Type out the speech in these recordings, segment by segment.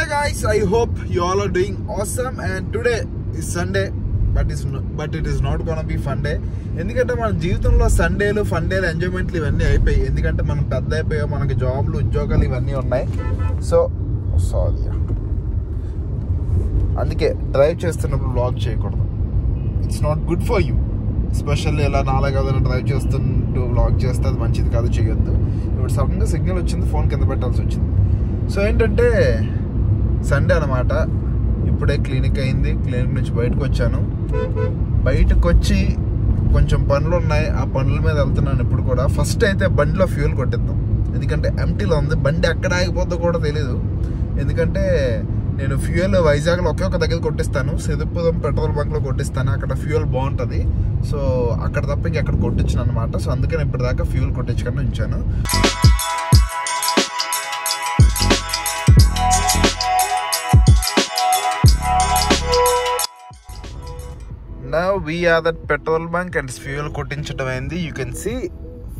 guys, I hope you all are doing awesome and today is Sunday but it is not gonna be fun day. ఎందుకంటే మన జీవితంలో సండేలు ఫండేలు ఎంజాయ్మెంట్లు ఇవన్నీ అయిపోయి ఎందుకంటే మనం పెద్ద అయిపోయాం, మనకి జాబ్లు ఉద్యోగాలు ఇవన్నీ ఉన్నాయి. సో సారీ, అందుకే డ్రైవ్ చేస్తున్నప్పుడు వ్లాగ్ చేయకూడదు. It's not good for you. Especially ఇలా నాలుగు డ్రైవ్ చేస్తుంటూ వ్లాగ్ చేస్తే అది మంచిది కాదు, చేయొద్దు. ఇప్పుడు సడన్గా సిగ్నల్ వచ్చింది, ఫోన్ కింద పెట్టాల్సి వచ్చింది. సో ఏంటంటే సండే అనమాట. ఇప్పుడే క్లినిక్ అయింది, క్లినిక్ నుంచి బయటకు వచ్చాను. బయటకు వచ్చి కొంచెం పనులు ఉన్నాయి, ఆ పనుల మీద వెళ్తున్నాను. ఇప్పుడు కూడా ఫస్ట్ అయితే బండిలో ఫ్యూల్ కొట్టిద్దాం, ఎందుకంటే ఎంటీలో ఉంది. బండి ఎక్కడ ఆగిపోద్దో కూడా తెలీదు, ఎందుకంటే నేను ఫ్యూయల్ వైజాగ్లో ఒకే ఒక దగ్గర కొట్టిస్తాను. సిద్దిపురం పెట్రోల్ బంక్లో కొట్టిస్తాను, అక్కడ ఫ్యూయల్ బాగుంటుంది. సో అక్కడ తప్ప ఇంకెక్కడ కొట్టించాను అనమాట. సో అందుకని ఇప్పటిదాకా ఫ్యూయల్ కొట్టించుకొని ఉంచాను. Now we are at petrol bunk and fuel కొట్టించడం అయింది. You can see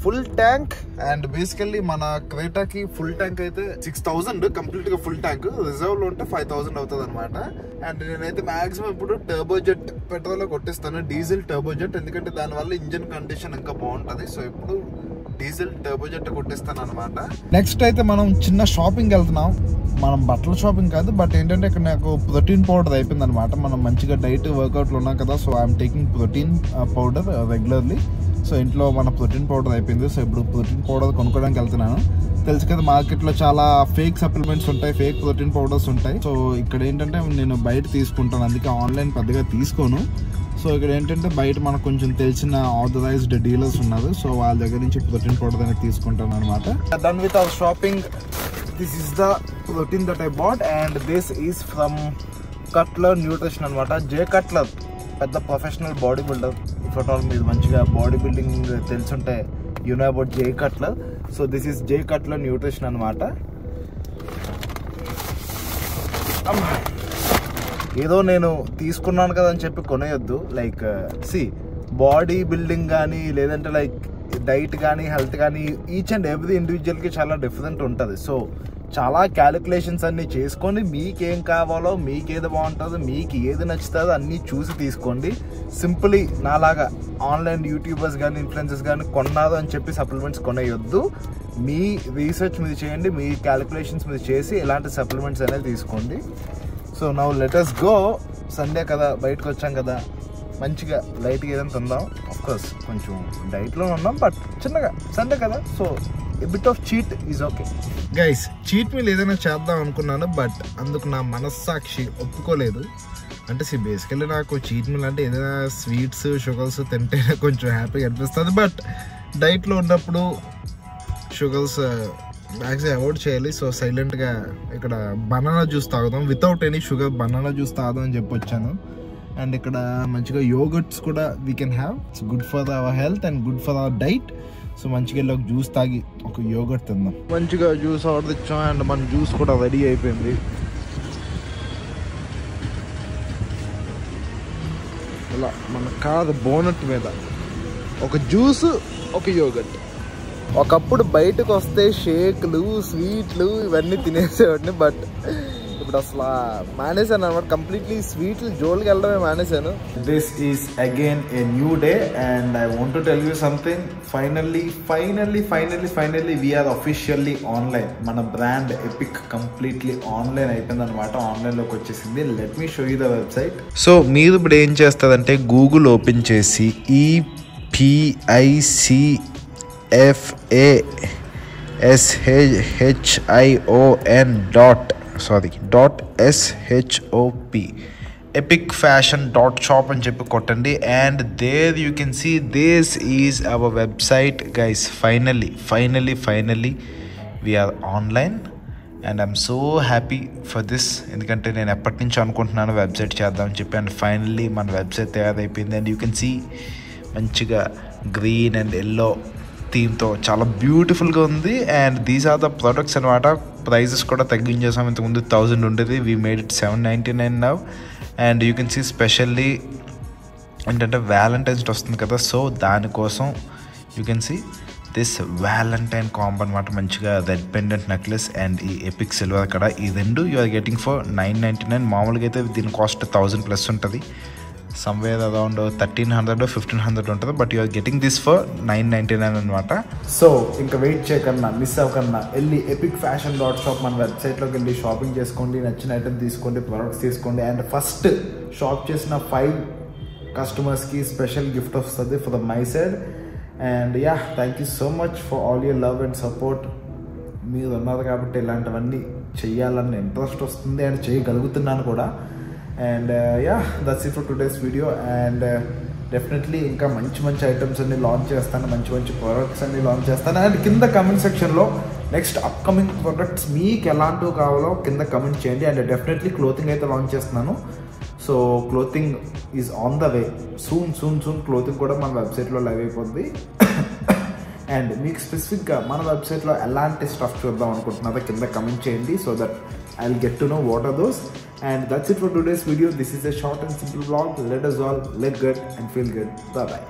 full tank and basically మన క్రేటాకి ఫుల్ ట్యాంక్ అయితే 6000 కంప్లీట్ గా ఫుల్ ట్యాంక్, రిజర్వ్ లో ఉంటే 5000 అవుతుంది అనమాట. అండ్ నేనైతే మాక్సిమం ఇప్పుడు టర్బోజెట్ పెట్రోల్ లో కొట్టిస్తాను, డీజిల్ టర్బోజెట్, ఎందుకంటే దానివల్ల ఇంజన్ కండిషన్ ఇంకా బాగుంటుంది. సో ఇప్పుడు డీజిల్ టర్బోజెట్ కొట్టిస్తాను అనమాట. నెక్స్ట్ అయితే మనం చిన్న షాపింగ్ వెళ్తున్నాం. మనం బట్టల షాపింగ్ కాదు, బట్ ఏంటంటే ఇక్కడ నాకు ప్రోటీన్ పౌడర్ అయిపోయింది అనమాట. మనం మంచిగా డైట్ వర్కౌట్లు ఉన్నాం కదా, so I'm taking protein powder regularly. So ఇంట్లో మన ప్రోటీన్ పౌడర్ అయిపోయింది. సో ఇప్పుడు ప్రోటీన్ పౌడర్ కొనుక్కోవడానికి వెళ్తున్నాను. తెలుసు కదా, మార్కెట్లో చాలా ఫేక్ సప్లిమెంట్స్ ఉంటాయి, ఫేక్ ప్రోటీన్ పౌడర్స్ ఉంటాయి. సో ఇక్కడ ఏంటంటే నేను బయట తీసుకుంటాను, అందుకే ఆన్లైన్ పెద్దగా తీసుకోను. సో ఇక్కడ ఏంటంటే బయట మనకు కొంచెం తెలిసిన ఆథరైజ్డ్ డీలర్స్ ఉన్నారు, సో వాళ్ళ దగ్గర నుంచి ప్రోటీన్ పౌడర్ అనేది తీసుకుంటాను అనమాట. Done with our shopping. This is the protein that I bought and this is from Cutler nutrition అనమాట. జే కట్లర్ పెద్ద professional bodybuilder. If at all మీరు మంచిగా బాడీ బిల్డింగ్ తెలుసుంటే you know about Jay Cutler. So this is Jay Cutler nutrition అనమాట. ఏదో నేను తీసుకున్నాను కదా అని చెప్పి కొనేయొద్దు. లైక్ బాడీ బిల్డింగ్ కానీ లేదంటే లైక్ డైట్ కానీ హెల్త్ కానీ ఈచ్ అండ్ ఎవ్రీ ఇండివిజువల్కి చాలా డిఫరెంట్ ఉంటుంది. సో చాలా క్యాలిక్యులేషన్స్ అన్నీ చేసుకొని మీకేం కావాలో, మీకు ఏది బాగుంటుందో, మీకు ఏది నచ్చుతుందో అన్నీ చూసి తీసుకోండి. సింపుల్లీ నాలాగా ఆన్లైన్ యూట్యూబర్స్ కానీ ఇన్ఫ్లుయెన్సర్స్ కానీ కొన్నారు అని చెప్పి సప్లిమెంట్స్ కొనేయొద్దు. మీ రీసెర్చ్ మీద చేయండి, మీ క్యాలిక్యులేషన్స్ మీద చేసి ఇలాంటి సప్లిమెంట్స్ అనేది తీసుకోండి. So now let us go. Sunday కదా, బయటకు వచ్చాం కదా, మంచిగా లైట్గా ఏదైనా తిందాం. ఆఫ్కోర్స్ కొంచెం డైట్లో ఉన్నాం, బట్ చిన్నగా సండే కదా, so a bit of cheat is okay. Guys, cheat meal ఏదైనా చేద్దాం అనుకున్నాను, బట్ అందుకు నా మనస్సాక్షి ఒప్పుకోలేదు. అంటే బేసికల్లీ నాకు చీట్ మీల్ అంటే ఏదైనా స్వీట్స్ షుగర్స్ తింటేనే కొంచెం హ్యాపీగా అనిపిస్తుంది. బట్ డైట్లో ఉన్నప్పుడు షుగర్స్ మ్యాక్సిమం అవాయిడ్ చేయాలి. సో సైలెంట్గా ఇక్కడ బనానా జ్యూస్ తాగుదాం, without any sugar banana juice తాగుదాం అని చెప్పి వచ్చాను. అండ్ ఇక్కడ మంచిగా యోగర్ట్స్ కూడా we can have. It's good for our health and good for our diet. So మంచిగా వెళ్ళి ఒక జ్యూస్ తాగి ఒక యోగర్ట్ తిందాం. మంచిగా జ్యూస్ ఆర్డర్ ఇచ్చాం అండ్ మన జ్యూస్ కూడా రెడీ అయిపోయింది. ఇలా మన కారు బోనట్ మీద ఒక జ్యూస్, ఒక యోగర్ట్. ఒకప్పుడు బయటకు వస్తే షేక్లు స్వీట్లు ఇవన్నీ తినేసేవాడిని, బట్ ఇప్పుడు అసలు మానేశాను అనమాట. కంప్లీట్లీ స్వీట్లు జోలికి వెళ్ళడమే మానేశాను. This is again a new day and I want to tell you something. Finally we are officially online. మన బ్రాండ్ ఎపిక్ కంప్లీట్లీ ఆన్లైన్ అయిపోయింది అనమాట. ఆన్లైన్లోకి వచ్చేసింది. Let me show you the website. So మీరు ఇప్పుడు ఏం చేస్తారంటే గూగుల్ ఓపెన్ చేసి EPICFASHION.SHOP epicfashion.shop అని చెప్పి కొట్టండి. And there you can see this is our website guys. Finally we are online and I'm so happy for this. ఎందుకంటే నేను ఎప్పటి నుంచి అనుకుంటున్నాను వెబ్సైట్ చేద్దామని చెప్పి, అండ్ ఫైనల్లీ మన వెబ్సైట్ తయారైపోయింది. అండ్ యూ కెన్ సీ మంచిగా గ్రీన్ అండ్ ఎల్లో థీమ్తో చాలా బ్యూటిఫుల్గా ఉంది. And these are the products అనమాట. ప్రైజెస్ కూడా తగ్గించేసాం. ఇంతకుముందు 1000 ఉండేది, we made it 799 now. And you can see specially ఏంటంటే వ్యాలంటైన్స్ డే వస్తుంది కదా, సో దానికోసం you can see this valentine combo అనమాట. మంచిగా రెడ్ పెండెంట్ నెక్లెస్ అండ్ ఈ ఎపిక్ సిల్వర్ అక్కడ ఈ రెండు యూ ఆర్ గెటింగ్ ఫర్ 999. మామూలుగా అయితే దీని కాస్ట్ 1000+ ఉంటుంది, సమ్వేర్ అరౌండ్ 1300 1500 ఉంటుంది, but you are getting this for 999 అనమాట. సో ఇంకా వెయిట్ చేయకన్నా మిస్ అవ్వకన్నా వెళ్ళి epicfashion.shop మన వెబ్సైట్లోకి వెళ్ళి షాపింగ్ చేసుకోండి, నచ్చిన ఐటమ్ తీసుకోండి, ప్రొడక్ట్స్ తీసుకోండి. అండ్ ఫస్ట్ షాప్ చేసిన 5 కస్టమర్స్కి స్పెషల్ గిఫ్ట్ వస్తుంది for the my side. And yeah, thank you so much for all your love and support. మీరు ఉన్నారు కాబట్టి ఇలాంటివన్నీ చెయ్యాలన్న ఇంట్రెస్ట్ వస్తుంది అండ్ చేయగలుగుతున్నాను కూడా. And yeah, that's it for today's video. And definitely ఇంకా మంచి ఐటమ్స్ అన్ని లాంచ్ చేస్తాను, మంచి ప్రోడక్ట్స్ అన్ని లాంచ్ చేస్తాను. అండ్ కింద కమెంట్ సెక్షన్లో నెక్స్ట్ అప్కమింగ్ ప్రోడక్ట్స్ మీకు ఎలాంటివి కావాలో కింద కమెంట్ చేయండి. అండ్ డెఫినెట్లీ క్లోతింగ్ అయితే లాంచ్ చేస్తున్నాను. So clothing is on the way. Soon clothing కూడా మన వెబ్సైట్లో లైవ్ అయిపోద్ది. అండ్ మీకు స్పెసిఫిక్గా మన వెబ్సైట్లో ఎలాంటి స్టఫ్ చూద్దాం అనుకుంటున్నారో కింద కమెంట్ చేయండి, so that I'll get to know what are those. And that's it for today's video. This is a short and simple vlog. Let us all live good and feel good. Bye bye.